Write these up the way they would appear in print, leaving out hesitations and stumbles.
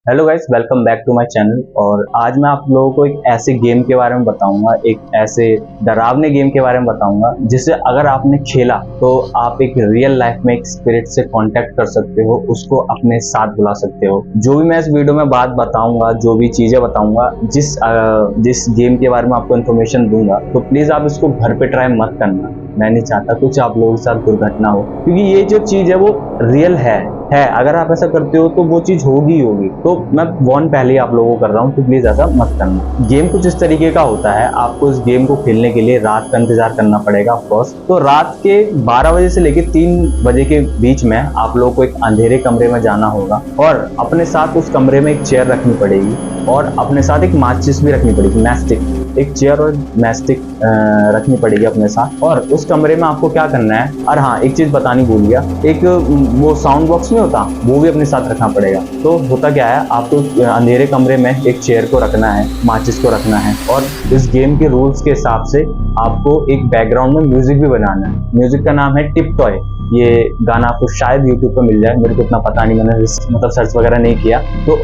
Hello guys, welcome back to my channel. और आज मैं आप लोगों को एक ऐसे गेम के बारे में बताऊंगा, एक ऐसे डरावने गेम के बारे में बताऊंगा जिसे अगर आपने खेला तो आप एक रियल लाइफ में एक स्पिरिट से कांटेक्ट कर सकते हो, उसको अपने साथ बुला सकते हो। जो भी मैं इस वीडियो में बात बताऊंगा, जो भी चीजें बताऊंगा, जिस गेम के बारे में आपको इन्फॉर्मेशन दूंगा, तो प्लीज आप इसको घर पे ट्राई मत करना। मैं नहीं चाहता कुछ आप लोगों के साथ दुर्घटना हो, क्योंकि ये जो चीज है वो रियल है। अगर आप ऐसा करते हो तो वो चीज होगी ही होगी। तो मैं वार्न पहले ही आप लोगों को कर रहा हूँ कि प्लीज ऐसा मत करना। गेम कुछ इस तरीके का होता है, आपको इस गेम को खेलने के लिए रात का इंतजार करना पड़ेगा ऑफकोर्स। तो रात के 12 बजे से लेकर 3 बजे के बीच में आप लोगों को एक अंधेरे कमरे में जाना होगा और अपने साथ उस कमरे में एक चेयर रखनी पड़ेगी और अपने साथ एक माचिस भी रखनी पड़ेगी, मैस्टिक। एक चेयर और मैस्टिक रखनी पड़ेगी अपने साथ। और उस कमरे में आपको क्या करना है, और हाँ एक चीज बतानी भूल गया, एक वो साउंड बॉक्स नहीं होता, वो भी अपने साथ रखना पड़ेगा। तो होता क्या है, आपको अंधेरे कमरे में एक चेयर को रखना है, माचिस को रखना है, और इस गेम के रूल्स के हिसाब से आपको एक बैकग्राउंड में म्यूजिक भी बनाना है। म्यूजिक का नाम है टिप टॉय। ये गाना आपको शायद यूट्यूब पर मिल जाए, मेरे को इतना पता नहीं, मैंने मतलब सर्च वगैरह नहीं किया। तो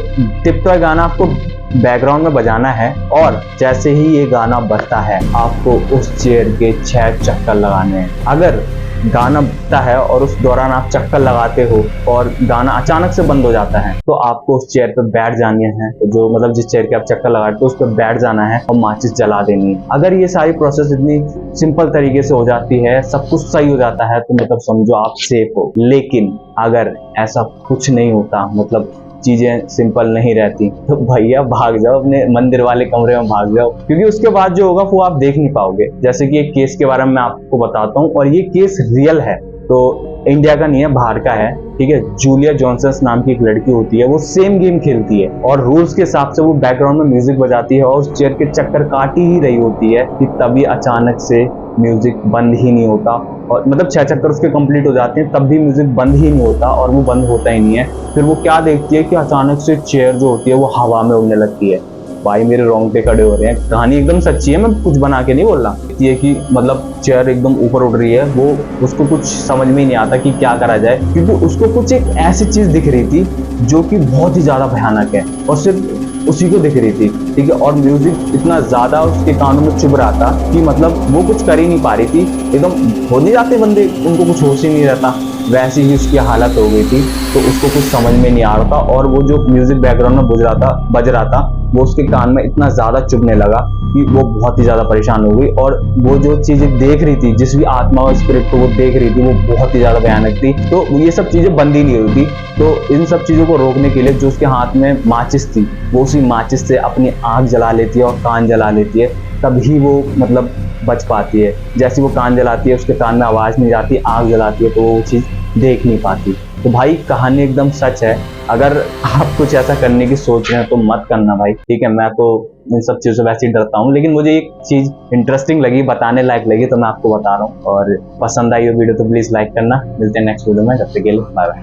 टिप टॉय गाना आपको बैकग्राउंड में बजाना है, और जैसे ही ये गाना बजता है आपको उस चेयर के 6 चक्कर लगाने हैं। अगर गाना बजता है और उस दौरान आप चक्कर लगाते हो और गाना अचानक से बंद हो जाता है, तो आपको उस चेयर पे बैठ जानी है। तो जो मतलब जिस चेयर के आप चक्कर लगाते हो उस पर बैठ जाना है और माचिस जला देनी है। अगर ये सारी प्रोसेस इतनी सिंपल तरीके से हो जाती है, सब कुछ सही हो जाता है, तो मतलब समझो आप सेफ हो। लेकिन अगर ऐसा कुछ नहीं होता, मतलब चीजें सिंपल नहीं रहती, तो भैया भाग जाओ, अपने मंदिर वाले कमरे में भाग जाओ, क्योंकि उसके बाद जो होगा वो आप देख नहीं पाओगे। जैसे कि एक केस के बारे में मैं आपको बताता हूँ, और ये केस रियल है। तो इंडिया का नहीं है, बाहर का है, ठीक है। जूलिया जॉनसन नाम की एक लड़की होती है, वो सेम गेम खेलती है और रूल्स के हिसाब से वो बैकग्राउंड में म्यूजिक बजाती है और उस चेयर के चक्कर काट ही रही होती है कि तभी अचानक से म्यूजिक बंद ही नहीं होता। और मतलब 6 चक्कर उसके कंप्लीट हो जाते हैं, तब भी म्यूजिक बंद ही नहीं होता, और वो बंद होता ही नहीं है। फिर वो क्या देखती है कि अचानक से चेयर जो होती है वो हवा में उड़ने लगती है। भाई मेरे रोंगटे खड़े हो रहे हैं, कहानी एकदम सच्ची है, मैं कुछ बना के नहीं बोल रहा। ये कि मतलब चेयर एकदम ऊपर उड़ रही है, वो उसको कुछ समझ में ही नहीं आता कि क्या करा जाए, क्योंकि उसको कुछ एक ऐसी चीज दिख रही थी जो कि बहुत ही ज्यादा भयानक है, और सिर्फ उसी को दिख रही थी, ठीक है। और म्यूजिक इतना ज्यादा उसके कानों में चुभ रहा था कि मतलब वो कुछ कर ही नहीं पा रही थी। एकदम हो नहीं जाते बंदे, उनको कुछ होश ही नहीं रहता, वैसी ही उसकी हालत हो गई थी। तो उसको कुछ समझ में नहीं आ रहा था, और वो जो म्यूजिक बैकग्राउंड में बज रहा था वो उसके कान में इतना ज्यादा चुभने लगा कि वो बहुत ही ज्यादा परेशान हो गई। और वो जो चीजें देख रही थी, जिस भी आत्मा और स्पिरिट को वो देख रही थी, वो बहुत ही ज्यादा भयानक थी। तो ये सब चीजें बंद ही नहीं हुई थी। तो इन सब चीजों को रोकने के लिए जो उसके हाथ में माचिस थी, वो उसी माचिस से अपनी आंख जला लेती है और कान जला लेती है, तभी वो मतलब बच पाती है। जैसे वो कान जलाती है, उसके कान में आवाज नहीं जाती, आंख जलाती है, तो वो चीज देख नहीं पाती। तो भाई कहानी एकदम सच है। अगर आप कुछ ऐसा करने की सोच रहे हैं तो मत करना भाई, ठीक है। मैं तो इन सब चीजों से वैसे ही डरता हूँ, लेकिन मुझे एक चीज इंटरेस्टिंग लगी, बताने लायक लगी, तो मैं आपको बता रहा हूँ। और पसंद आई हो वीडियो तो प्लीज लाइक करना। मिलते हैं नेक्स्ट वीडियो में, तब तक के लिए बाय बाय।